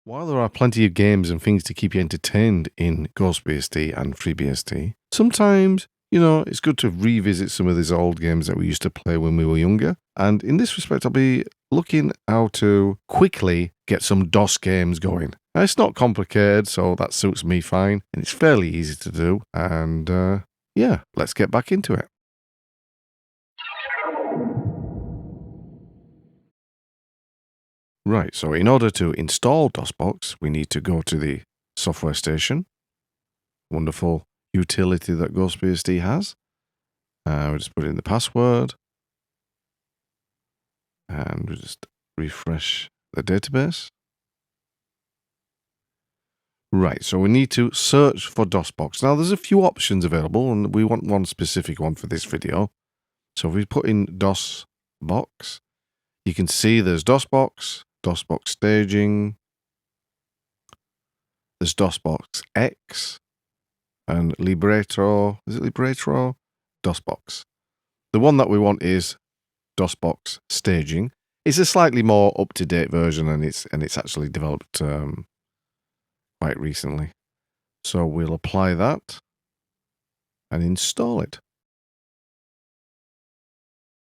While there are plenty of games and things to keep you entertained in GhostBSD and FreeBSD, sometimes, it's good to revisit some of these old games that we used to play when we were younger. And in this respect, I'll be looking how to quickly get some DOS games going. Now, it's not complicated, so that suits me fine. And it's fairly easy to do. And yeah, let's get back into it. Right, so in order to install DOSBox, we need to go to the software station. Wonderful utility that GhostBSD has. We'll just put in the password. And we'll just refresh the database. Right, so we need to search for DOSBox. Now, there's a few options available, and we want one specific one for this video. So if we put in DOSBox, you can see there's DOSBox, DOSBox-Staging, there's DOSBox-X, and Libretto. Is it Libretto? DOSBox. The one that we want is DOSBox-Staging. It's a slightly more up-to-date version, and it's actually developed quite recently. So we'll apply that and install it.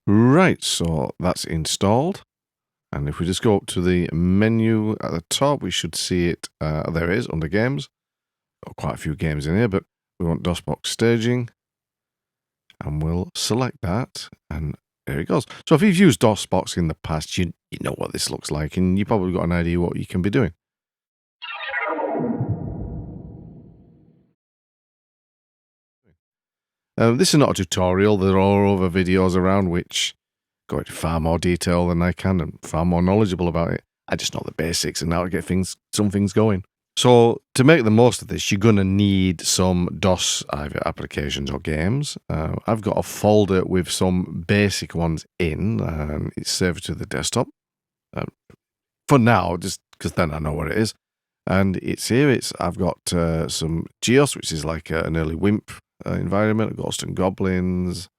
Right, so that's installed. And if we just go up to the menu at the top, we should see it. There it is, under Games. Got quite a few games in here, but we want DOSBox-Staging. And we'll select that, and there it goes. So if you've used DOSBox in the past, you know what this looks like, and you've probably got an idea what you can be doing. This is not a tutorial. There are other videos around which go into far more detail than I can and far more knowledgeable about it. I just know the basics and how to get some things going. So to make the most of this, you're going to need some DOS either applications or games. I've got a folder with some basic ones in, and it's saved to the desktop. For now, just because then I know what it is. And it's here. I've got some GeoS, which is like an early WIMP environment, Ghost and Goblins,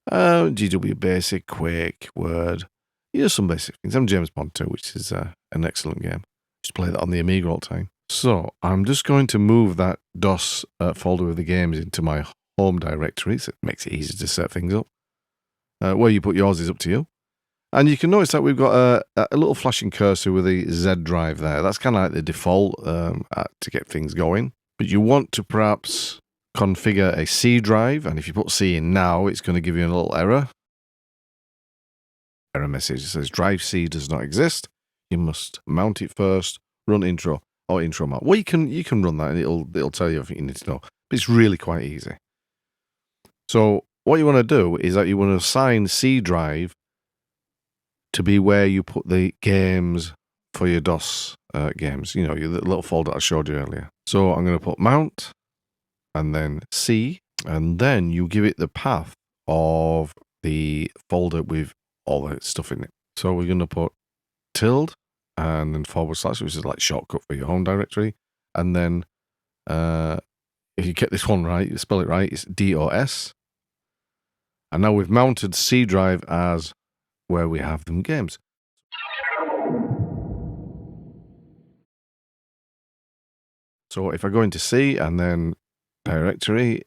GW Basic, Quake, Word. Here's some basic things. I'm James Bond 2, which is an excellent game. Just play that on the Amiga all the time. So I'm just going to move that DOS folder with the games into my home directory, so it makes it easy to set things up. Where you put yours is up to you. And you can notice that we've got a little flashing cursor with a Z drive there. That's kind of like the default to get things going. But you want to perhaps configure a C drive, and if you put C in now, it's going to give you a little error message. It says drive C does not exist. You must mount it first, run intro or intro mount. Well, you can run that, and it'll tell you everything you need to know. But it's really quite easy. So what you want to do is that you want to assign C drive to be where you put the games for your DOS games. The little folder I showed you earlier. So I'm going to put mount, and then C, and then you give it the path of the folder with all the stuff in it. So we're going to put tilde and then / which is like shortcut for your home directory. And then if you get this one right, you spell it right, it's DOS. And now we've mounted C drive as where we have them games. So if I go into C and then directory,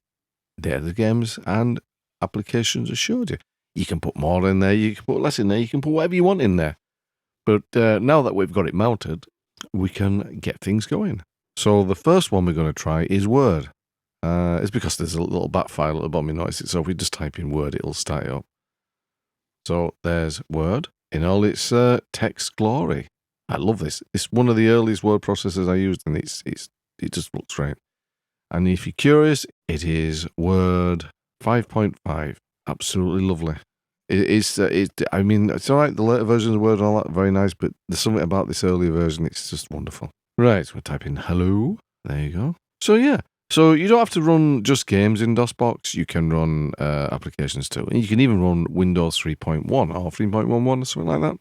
there are the games and applications I showed you. You can put more in there, you can put less in there, you can put whatever you want in there. But now that we've got it mounted, we can get things going. So the first one we're going to try is Word. It's because there's a little bat file at the bottom, you notice it. So if we just type in Word, it'll start it up. So there's Word in all its text glory. I love this. It's one of the earliest word processors I used, and it just looks great. And if you're curious, it is Word 5.5. Absolutely lovely. It's all right, the later versions of Word and all that, very nice, but there's something about this earlier version, it's just wonderful. Right, we'll type in hello. There you go. So yeah, so you don't have to run just games in DOSBox. You can run applications too. And you can even run Windows 3.1 or 3.11 or something like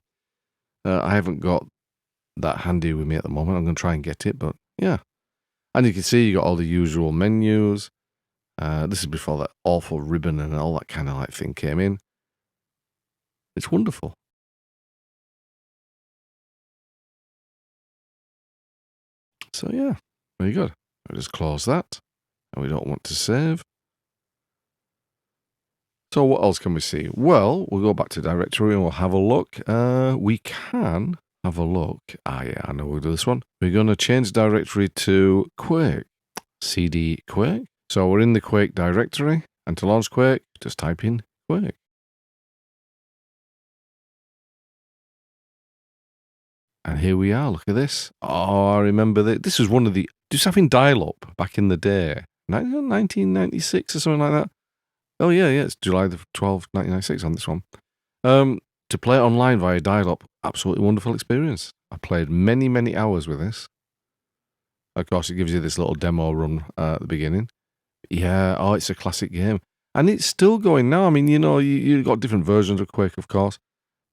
that. I haven't got that handy with me at the moment. I'm going to try and get it, but yeah. And you can see you got all the usual menus. This is before that awful ribbon and all that kind of like thing came in. It's wonderful. So yeah, very good. I'll just close that. And we don't want to save. So what else can we see? Well, we'll go back to directory and we'll have a look. We can have a look. Yeah, I know we'll do this one. We're going to change directory to Quake. CD Quake. So we're in the Quake directory. And to launch Quake, just type in Quake. And here we are. Look at this. Oh, I remember that. This was one of the... Just having dial-up back in the day. 1996 or something like that. Oh, yeah. It's July the 12th, 1996 on this one. To play it online via dial-up, absolutely wonderful experience. I played many, many hours with this. Of course, it gives you this little demo run at the beginning. Yeah, it's a classic game. And it's still going now. I mean, you've got different versions of Quake, of course.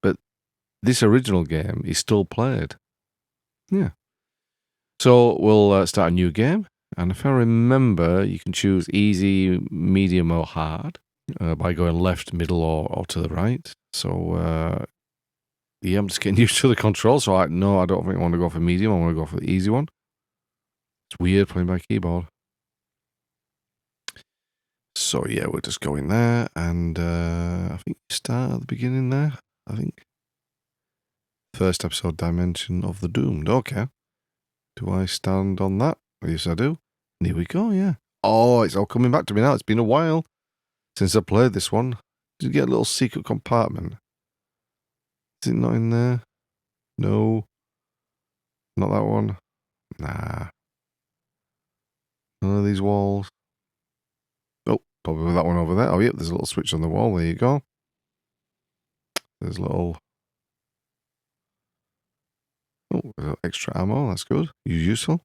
But this original game is still played. Yeah. So we'll start a new game. And if I remember, you can choose easy, medium, or hard by going left, middle, or to the right. So, yeah, I'm just getting used to the control. So, I don't think I want to go for medium. I want to go for the easy one. It's weird playing by keyboard. So, yeah, we'll just go in there. And I think you start at the beginning there. I think. First episode, Dimension of the Doomed. Okay. Do I stand on that? Yes, I do. And here we go, yeah. Oh, it's all coming back to me now. It's been a while since I played this one. Did you get a little secret compartment? Is it not in there? No. Not that one. Nah. None of these walls. Oh, probably that one over there. Oh, yep, there's a little switch on the wall. There you go. There's a little... Oh, extra ammo. That's good. Useful.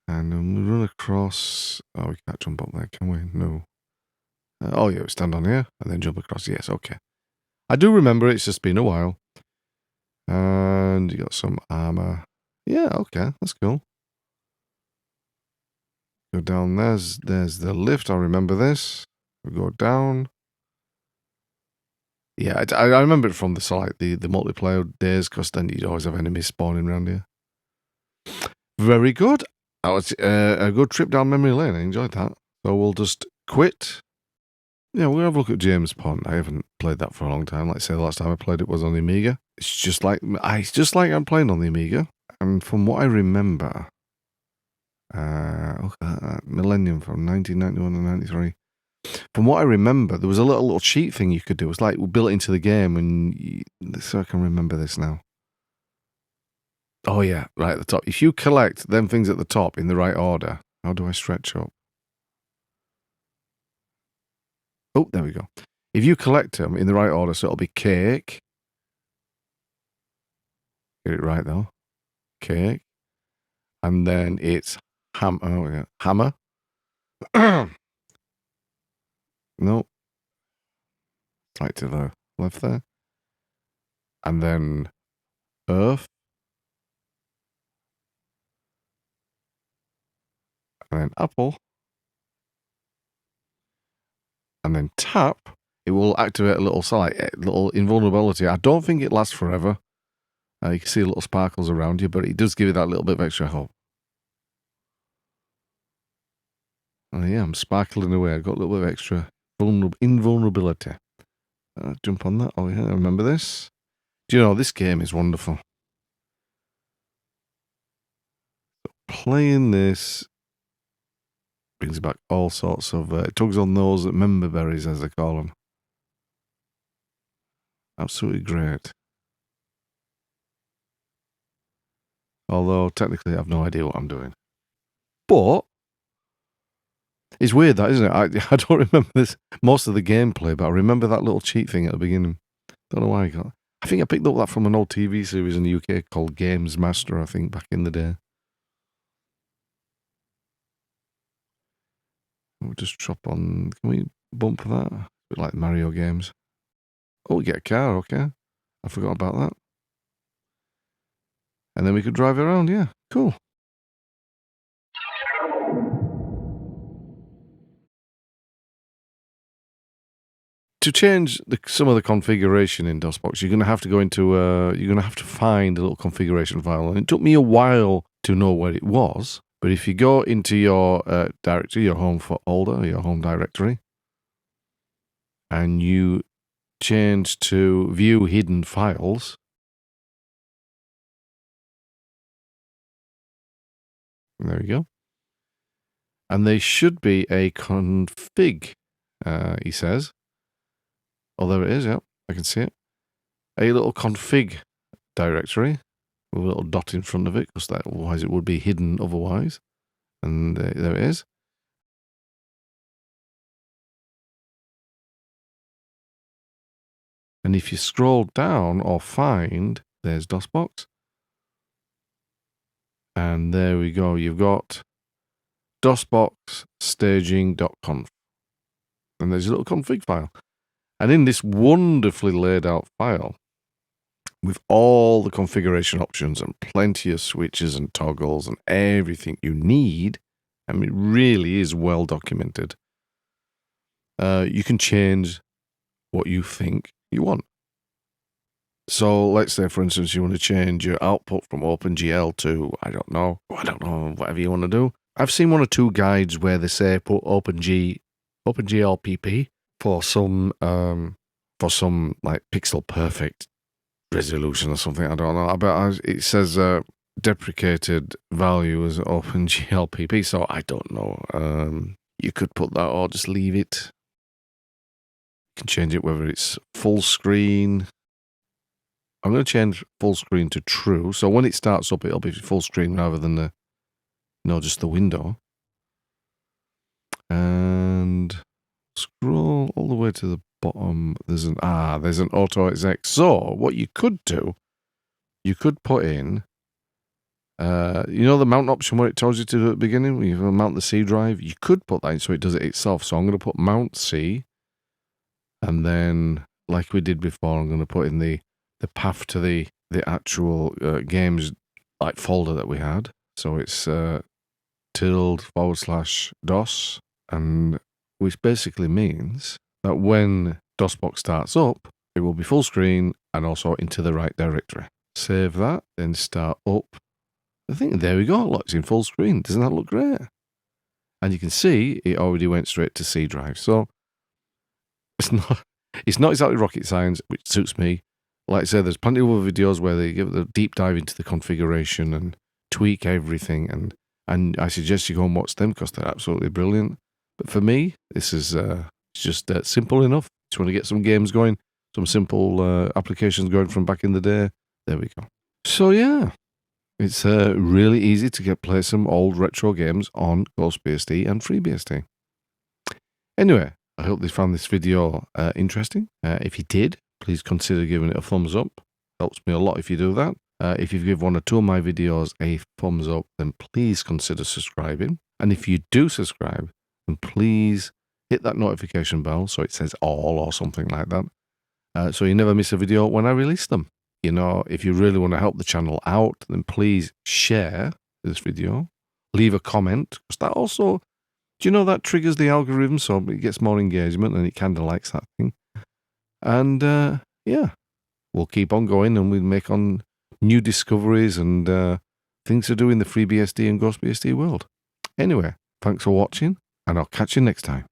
And then we run across... Oh, we can't jump up there, can we? No. Oh, yeah, we stand on here and then jump across. Yes, okay. I do remember it's just been a while. And you got some armor. Yeah, okay, that's cool. Go down, there's the lift. I remember this. We go down. Yeah, I remember it from the multiplayer days, because then you'd always have enemies spawning around here. Very good. That was a good trip down memory lane. I enjoyed that. So we'll just quit. Yeah, we'll have a look at James Pond. I haven't played that for a long time. Like I say, the last time I played it was on the Amiga. It's just like I'm playing on the Amiga. And from what I remember, Millennium from 1991 and 93. From what I remember, there was a little cheat thing you could do. It was like we built it into the game, and so I can remember this now. Oh yeah, right at the top. If you collect them things at the top in the right order, how do I stretch up? Oh, there we go. If you collect them in the right order, so it'll be cake. Get it right though. Cake. And then it's hammer. No. Right to the left there. And then earth. And then apple. And then tap. It will activate a little invulnerability. I don't think it lasts forever. You can see little sparkles around you, but it does give you that little bit of extra hope. Oh yeah, I'm sparkling away. I've got a little bit of extra invulnerability. Jump on that. Oh yeah, I remember this. Do you know, this game is wonderful. Playing this brings back all sorts of... it tugs on those member berries, as they call them. Absolutely great. Although, technically, I have no idea what I'm doing. But it's weird, that, isn't it? I don't remember most of the gameplay, but I remember that little cheat thing at the beginning. Don't know why I got it. I think I picked up that from an old TV series in the UK called Games Master, I think, back in the day. We'll just chop on... Can we bump that? A bit like Mario games. Oh, we get a car, okay. I forgot about that. And then we could drive it around, yeah. Cool. To change some of the configuration in DOSBox, you're going to have to go into... you're going to have to find a little configuration file. And it took me a while to know where it was. But if you go into your directory, your home folder, your home directory, and you change to view hidden files, there we go. And there should be a config, he says. Oh, there it is, yeah, I can see it. A little config directory with a little dot in front of it, because otherwise it would be hidden otherwise. And there it is. And if you scroll down or find, there's DOSBox. And there we go. You've got DOSBox-Staging.conf. And there's a little config file. And in this wonderfully laid out file, with all the configuration options and plenty of switches and toggles and everything you need, I mean, it really is well documented. You can change what you think you want. So let's say, for instance, you want to change your output from OpenGL to, I don't know, whatever you want to do. I've seen one or two guides where they say put OpenGL-PP for some like pixel perfect resolution or something. I don't know. But it says deprecated value as OpenGL-PP, so I don't know. You could put that or just leave it. You can change it whether it's full screen. I'm going to change full screen to true. So when it starts up, it'll be full screen rather than just the window. And scroll all the way to the bottom. There's an auto exec. So what you could do, you could put in, the mount option where it tells you to do at the beginning, when you mount the C drive, you could put that in so it does it itself. So I'm going to put mount C, and then like we did before, I'm going to put in the path to the actual games like folder that we had. So it's /DOS, and which basically means that when DOSBox starts up, it will be full screen and also into the right directory. Save that, then start up. I think there we go. Look, it's in full screen. Doesn't that look great? And you can see it already went straight to C drive. So it's not exactly rocket science, which suits me. Like I said, there's plenty of other videos where they give the deep dive into the configuration and tweak everything, and I suggest you go and watch them because they're absolutely brilliant. But for me, this is just simple enough. Just want to get some games going, some simple applications going from back in the day. There we go. So yeah, it's really easy to play some old retro games on GhostBSD and FreeBSD. Anyway, I hope you found this video interesting. If you did, please consider giving it a thumbs up. Helps me a lot if you do that. If you give one or two of my videos a thumbs up, then please consider subscribing. And if you do subscribe, then please hit that notification bell so it says all or something like that. So you never miss a video when I release them. If you really want to help the channel out, then please share this video. Leave a comment, because that also, that triggers the algorithm, so it gets more engagement and it kind of likes that thing. And yeah, we'll keep on going and we'll make on new discoveries and things to do in the FreeBSD and GhostBSD world. Anyway, thanks for watching, and I'll catch you next time.